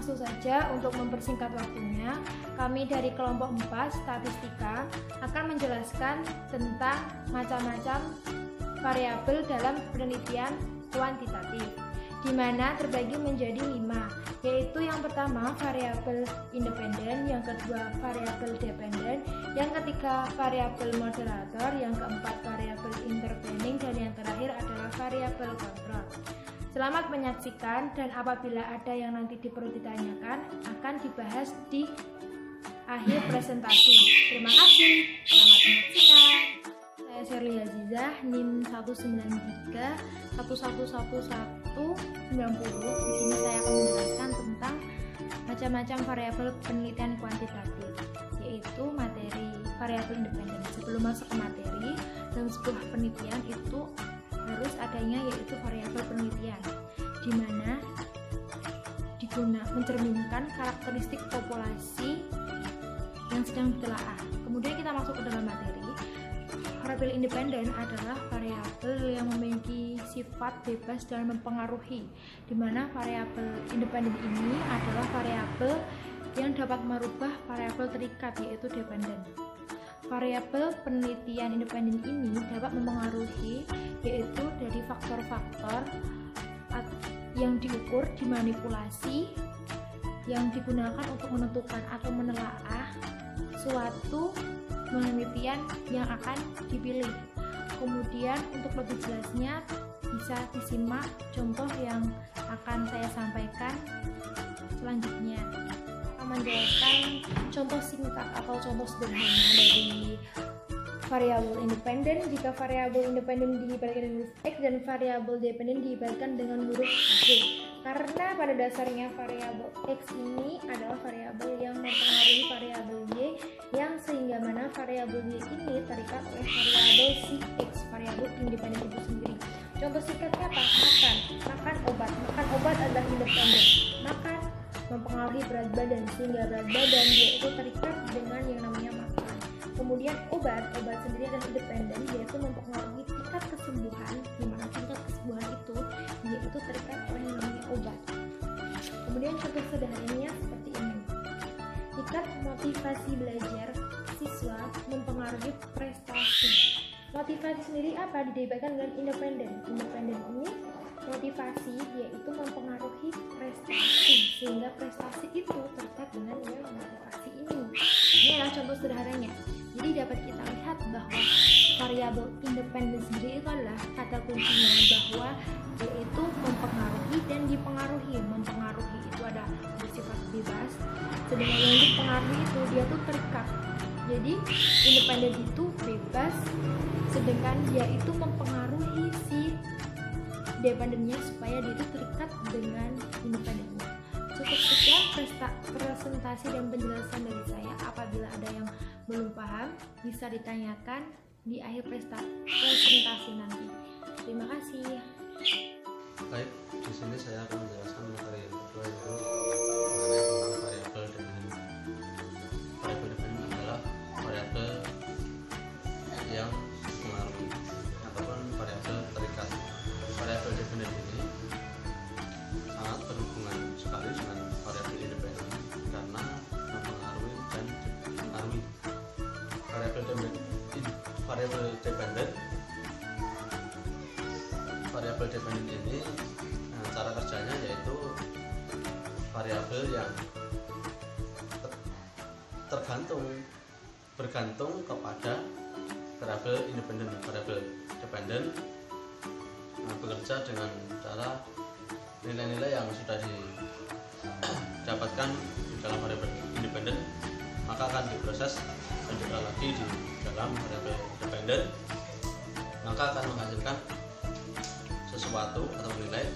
Langsung saja untuk mempersingkat waktunya, kami dari kelompok 4 statistika akan menjelaskan tentang macam-macam variabel dalam penelitian kuantitatif, di mana terbagi menjadi 5, yaitu yang pertama variabel independen, yang kedua variabel dependen, yang ketiga variabel moderator, yang keempat variabel intervening, dan yang terakhir adalah variabel kontrol. Selamat menyaksikan, dan apabila ada yang nanti perlu ditanyakan akan dibahas di akhir presentasi. Terima kasih, selamat menyaksikan. Saya Sherly Azizah, NIM 193111190. Di sini saya akan menjelaskan tentang macam-macam variabel penelitian kuantitatif, yaitu materi variabel independen. Sebelum masuk ke materi, dalam sebuah penelitian itu harus adanya yaitu variabel penelitian, di mana mencerminkan karakteristik populasi yang sedang ditelaah. Kemudian kita masuk ke dalam materi. Variabel independen adalah variabel yang memiliki sifat bebas dan mempengaruhi, di mana variabel independen ini adalah variabel yang dapat merubah variabel terikat yaitu dependen. Variabel penelitian independen ini dapat mempengaruhi yaitu dari faktor-faktor yang diukur, dimanipulasi, yang digunakan untuk menentukan atau menelaah suatu penelitian yang akan dipilih. Kemudian untuk lebih jelasnya bisa disimak contoh yang akan saya sampaikan selanjutnya. Menjelaskan contoh singkat atau contoh sederhana dari variabel independen. Jika variabel independen diibaratkan dengan huruf X dan variabel dependen diibaratkan dengan huruf Y, karena pada dasarnya variabel X ini adalah variabel yang mempengaruhi variabel Y, yang sehingga mana variabel Y ini terikat oleh variabel si X, variabel independen itu sendiri. Contoh singkatnya apa? Makan obat. Makan obat adalah independen. Makan mempengaruhi berat badan, sehingga berat badan dia itu terikat dengan yang namanya makan. Kemudian obat sendiri adalah independen, yaitu mempengaruhi tingkat kesembuhan, di mana tingkat kesembuhan itu yaitu terikat oleh yang namanya obat. Kemudian contoh sederhananya seperti ini. Tingkat motivasi belajar siswa mempengaruhi prestasi. Motivasi sendiri apa? Didebatkan dengan independen. Independen ini motivasi yaitu mempengaruhi prestasi, sehingga prestasi itu terkait dengan yang motivasi ini. Ini adalah contoh sederhananya. Jadi dapat kita lihat bahwa variabel independen sendiri itu adalah kata kuncinya bahwa yaitu mempengaruhi dan dipengaruhi. Mempengaruhi itu ada bersifat bebas, sedangkan yang dipengaruhi itu dia tuh terikat. Jadi independen itu bebas, sedangkan dia itu mempengaruhi si dependennya supaya dia itu terikat dengan independennya. Cukup sekian presentasi dan penjelasan dari saya. Apabila ada yang belum paham, bisa ditanyakan di akhir presentasi nanti. Terima kasih. Baik, di sini saya akan menjelaskan materi yang kedua, yaitu mengenai tentang variabel dependen. Variabel dependen adalah variabel yang mempengaruhi ataupun variabel terikat. Variabel dependen ini sangat berhubungan sekali dengan variabel independen karena mempengaruhi dan dipengaruhi. Variabel dependen ini cara kerjanya yaitu variabel yang bergantung kepada variabel independen. Variabel dependen bekerja dengan cara nilai-nilai yang sudah didapatkan di dalam variabel independen maka akan diproses dan diolah lagi di dalam variabel dependen, maka akan menghasilkan sesuatu atau nilai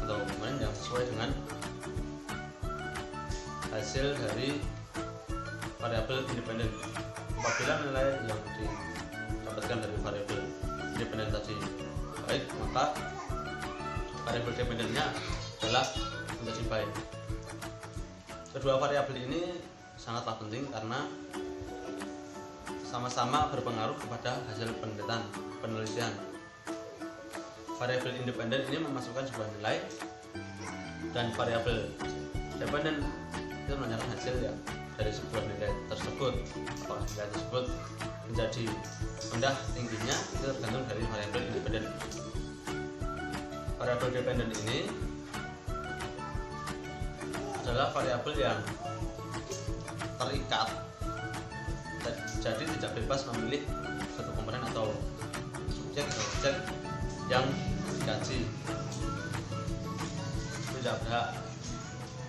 atau dokumen yang sesuai dengan hasil dari variabel independen. Apabila nilai yang didapatkan dari variabel independen tadi baik, maka variabel dependennya adalah menjadi baik. Kedua variabel ini sangatlah penting karena sama-sama berpengaruh kepada hasil penelitian. Variabel independen ini memasukkan sebuah nilai dan variabel dependen itu menanyakan hasil ya dari sebuah nilai tersebut. Apakah nilai tersebut menjadi rendah tingginya itu tergantung dari variabel independen. Variabel dependen ini adalah variabel yang terikat, jadi tidak bebas memilih satu komponen atau subjek yang dikaji, tidak berhak.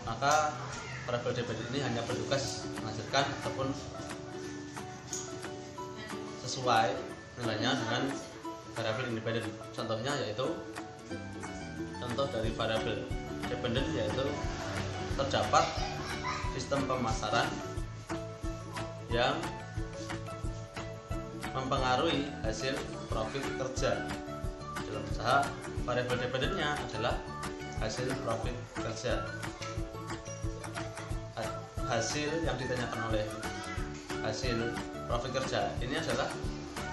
Maka variabel dependen ini hanya bertugas menghasilkan ataupun sesuai nilainya dengan variabel independen. Contohnya yaitu contoh dari variabel dependen yaitu terdapat sistem pemasaran yang mempengaruhi hasil profit kerja. Dalam usaha, variabel dependennya adalah hasil profit kerja. Hasil yang ditanyakan oleh hasil profit kerja ini adalah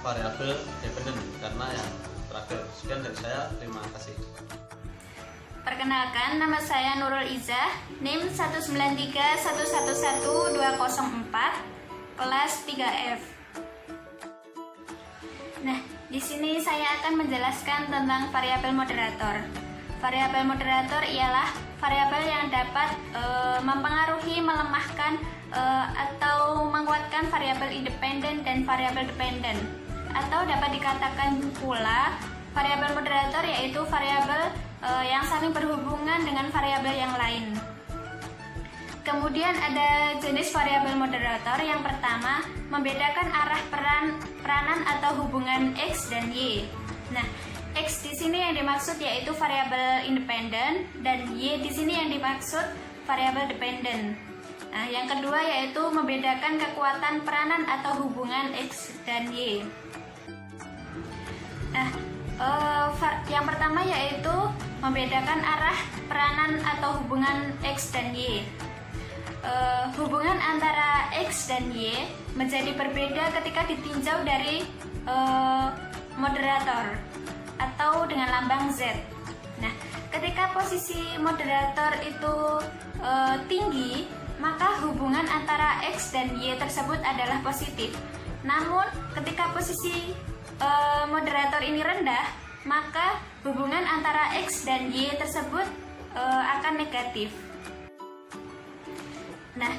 variabel dependen karena yang terakhir. Sekian dari saya, terima kasih. Perkenalkan, nama saya Nurul Izzah, NIM 193111204, kelas 3F. Nah, di sini saya akan menjelaskan tentang variabel moderator. Variabel moderator ialah variabel yang dapat mempengaruhi, melemahkan, atau menguatkan variabel independen dan variabel dependen. Atau dapat dikatakan pula variabel moderator yaitu variabel yang saling berhubungan dengan variabel yang lain. Kemudian ada jenis variabel moderator. Yang pertama, membedakan arah peranan atau hubungan X dan Y. Nah, X di sini yang dimaksud yaitu variabel independen dan Y di sini yang dimaksud variabel dependen. Nah, yang kedua yaitu membedakan kekuatan peranan atau hubungan X dan Y. Nah, yang pertama yaitu membedakan arah peranan atau hubungan X dan Y. Hubungan antara X dan Y menjadi berbeda ketika ditinjau dari moderator atau dengan lambang Z. Nah, ketika posisi moderator itu tinggi, maka hubungan antara X dan Y tersebut adalah positif. Namun, ketika posisi moderator ini rendah, maka hubungan antara X dan Y tersebut akan negatif. Nah,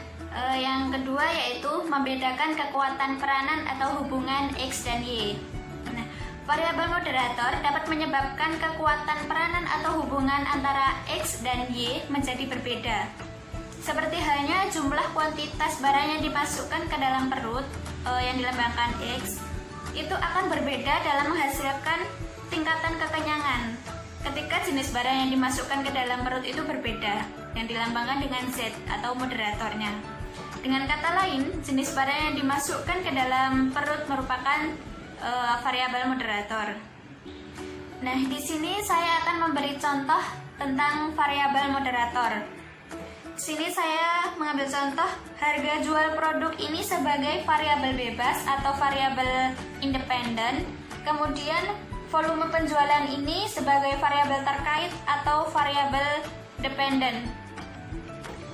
yang kedua yaitu membedakan kekuatan peranan atau hubungan X dan Y. Nah, variabel moderator dapat menyebabkan kekuatan peranan atau hubungan antara X dan Y menjadi berbeda. Seperti halnya jumlah kuantitas barang yang dimasukkan ke dalam perut yang dilambangkan X, itu akan berbeda dalam menghasilkan tingkatan kekenyangan ketika jenis barang yang dimasukkan ke dalam perut itu berbeda, yang dilambangkan dengan Z atau moderatornya. Dengan kata lain, jenis barang yang dimasukkan ke dalam perut merupakan variabel moderator. Nah, di sini saya akan memberi contoh tentang variabel moderator. Sini saya mengambil contoh harga jual produk ini sebagai variabel bebas atau variabel independen. Kemudian volume penjualan ini sebagai variabel terkait atau variabel dependen.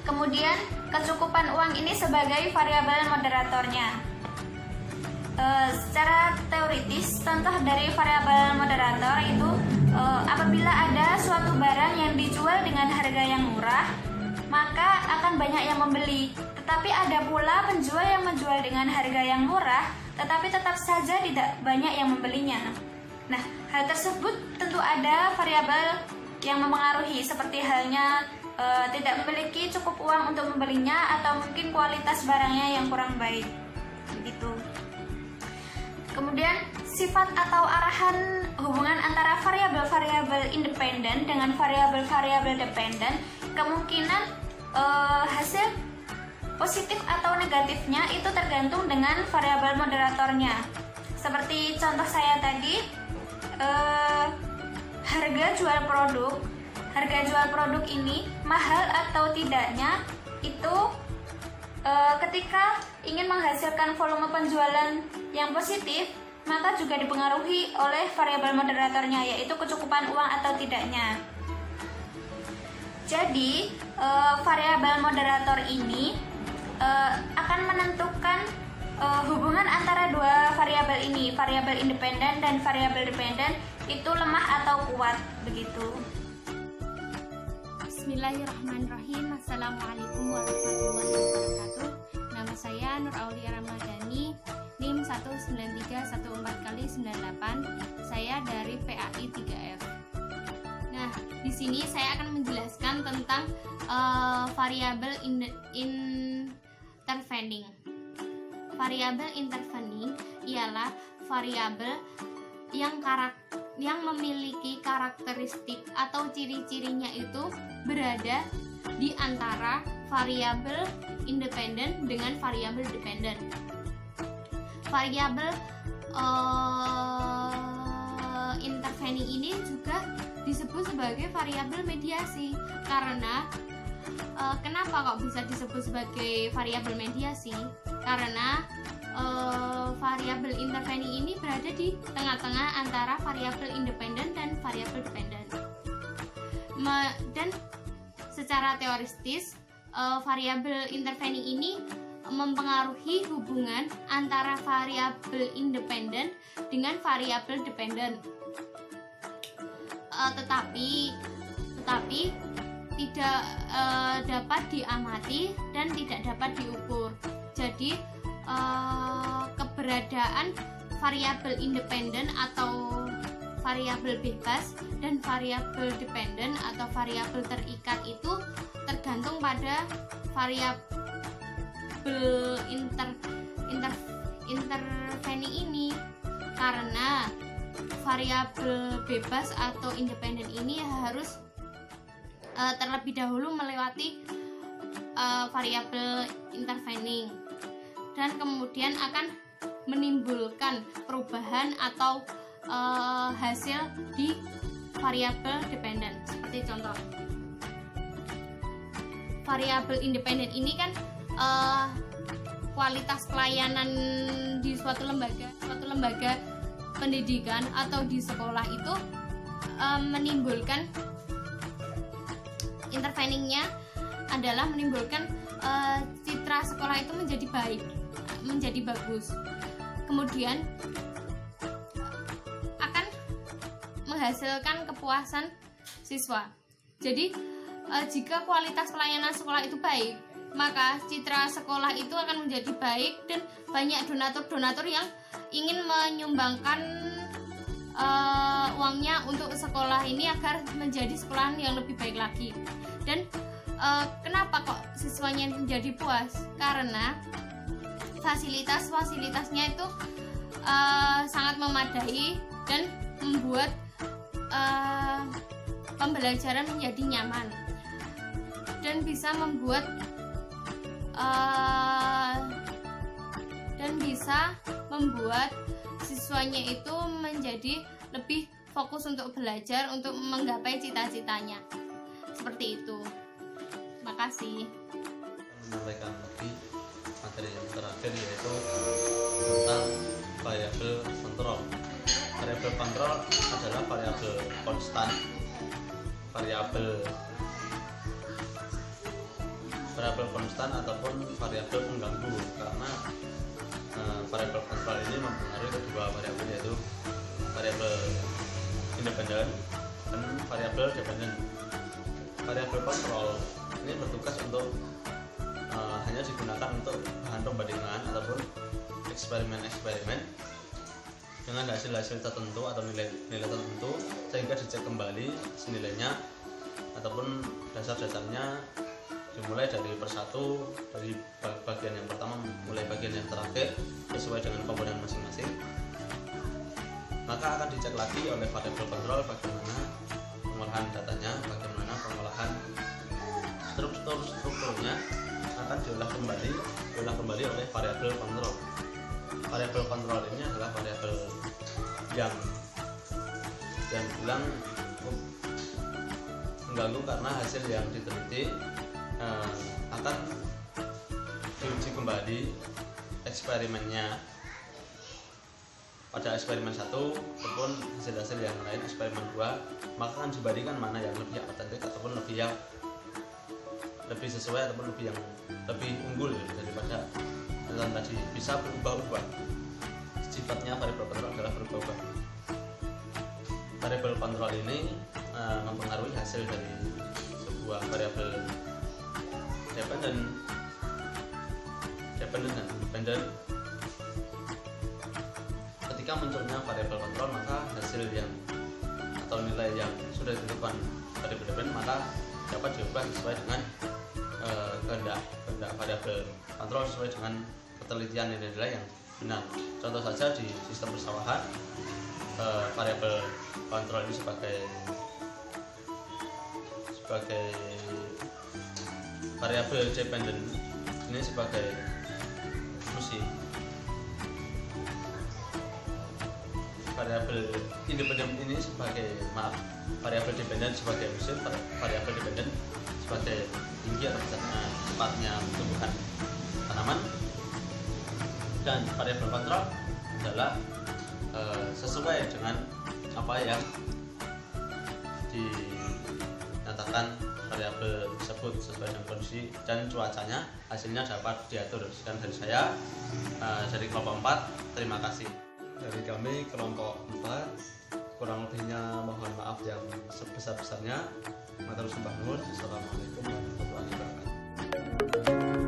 Kemudian kecukupan uang ini sebagai variabel moderatornya. Secara teoritis, contoh dari variabel moderator itu apabila ada suatu barang yang dijual dengan harga yang murah, maka akan banyak yang membeli. Tetapi ada pula penjual yang menjual dengan harga yang murah, tetapi tetap saja tidak banyak yang membelinya. Nah, hal tersebut tentu ada variabel yang mempengaruhi, seperti halnya tidak memiliki cukup uang untuk membelinya, atau mungkin kualitas barangnya yang kurang baik. Begitu. Kemudian sifat atau arahan hubungan antara variabel-variabel independen dengan variabel-variabel dependen, kemungkinan hasil positif atau negatifnya itu tergantung dengan variabel moderatornya. Seperti contoh saya tadi, harga jual produk ini mahal atau tidaknya itu ketika ingin menghasilkan volume penjualan yang positif, maka juga dipengaruhi oleh variabel moderatornya, yaitu kecukupan uang atau tidaknya. Jadi variabel moderator ini akan menentukan hubungan antara dua variabel ini, variabel independen dan variabel dependen, itu lemah atau kuat, begitu. Bismillahirrahmanirrahim. Assalamualaikum warahmatullahi wabarakatuh. Nama saya Nur Aulia Ramadhani, NIM 19314x98. Saya dari PAI 3F. Nah, di sini saya akan menjelaskan tentang variabel intervening. Variabel intervening ialah variabel yang memiliki karakteristik atau ciri-cirinya itu berada di antara variabel independen dengan variabel dependen. Variabel intervening ini juga disebut sebagai variabel mediasi karena kenapa kok bisa disebut sebagai variabel mediasi? Karena variabel intervening ini berada di tengah-tengah antara variabel independen dan variabel dependen. Dan secara teoretis, variabel intervening ini mempengaruhi hubungan antara variabel independen dengan variabel dependen. Tetapi tidak dapat diamati dan tidak dapat diukur. Jadi keberadaan variabel independen atau variabel bebas dan variabel dependen atau variabel terikat itu tergantung pada variabel intervening ini, karena variabel bebas atau independen ini harus terlebih dahulu melewati variabel intervening dan kemudian akan menimbulkan perubahan atau hasil di variabel dependen. Seperti contoh, variabel independen ini kan kualitas pelayanan di suatu lembaga pendidikan atau di sekolah itu menimbulkan interveningnya adalah menimbulkan citra sekolah itu menjadi baik, menjadi bagus, kemudian akan menghasilkan kepuasan siswa. Jadi jika kualitas pelayanan sekolah itu baik, maka citra sekolah itu akan menjadi baik dan banyak donatur-donatur yang ingin menyumbangkan uangnya untuk sekolah ini agar menjadi sekolah yang lebih baik lagi. Dan kenapa kok siswanya menjadi puas? Karena fasilitasnya itu sangat memadai dan membuat pembelajaran menjadi nyaman dan bisa membuat siswanya itu menjadi lebih fokus untuk belajar untuk menggapai cita-citanya. Seperti itu. Terima kasih. Menyampaikan lagi materi yang terakhir, yaitu tentang variabel kontrol. Variabel kontrol adalah variabel konstan, variabel konstan ataupun variabel pengganggu, karena variabel kontrol ini mempengaruhi kedua variabel, yaitu variabel independen dan variabel dependen. Variabel kontrol ini bertugas untuk hanya digunakan untuk bahan pembandingan ataupun eksperimen dengan hasil-hasil tertentu atau nilai tertentu, sehingga dicek kembali nilainya ataupun dasar-dasarnya dimulai dari persatu, dari bagian yang pertama mulai bagian yang terakhir sesuai dengan komponen masing-masing. Maka akan dicek lagi oleh variabel kontrol bagaimana pengolahan datanya, bagaimana pengolahan strukturnya akan diolah kembali oleh variabel kontrol. Variabel kontrol ini adalah variabel yang bilang mengganggu karena hasil yang diteliti akan diuji kembali eksperimennya pada eksperimen 1 ataupun hasil-hasil yang lain eksperimen 2, maka akan dibandingkan mana yang lebih otentik ataupun lebih yang lebih sesuai ataupun lebih unggul daripada yang tadi, bisa berubah-ubah. Sifatnya variabel kontrol adalah berubah-ubah. Variabel kontrol ini mempengaruhi hasil dari sebuah variabel dependent dan independent. Ketika munculnya variabel kontrol, maka hasil yang atau nilai yang sudah ditentukan variabel dependent maka dapat diubah sesuai dengan kehendak variabel kontrol, sesuai dengan penelitian nilai-nilai yang benar. Contoh saja di sistem persawahan, variabel kontrol ini sebagai variabel dependent ini sebagai musim, variabel independen ini sebagai variabel dependent sebagai musim, variabel dependent sebagai tinggi atau cepatnya pertumbuhan tanaman, dan variabel kontrol adalah sesuai dengan apa yang dinyatakan variabel tersebut sesuai dengan kondisi dan cuacanya, hasilnya dapat diatur. Sekian dari saya dari kelompok 4, terima kasih. Dari kami kelompok 4, kurang lebihnya mohon maaf yang sebesar-besarnya. Matur sembah nuwun. Assalamualaikum warahmatullahi wabarakatuh.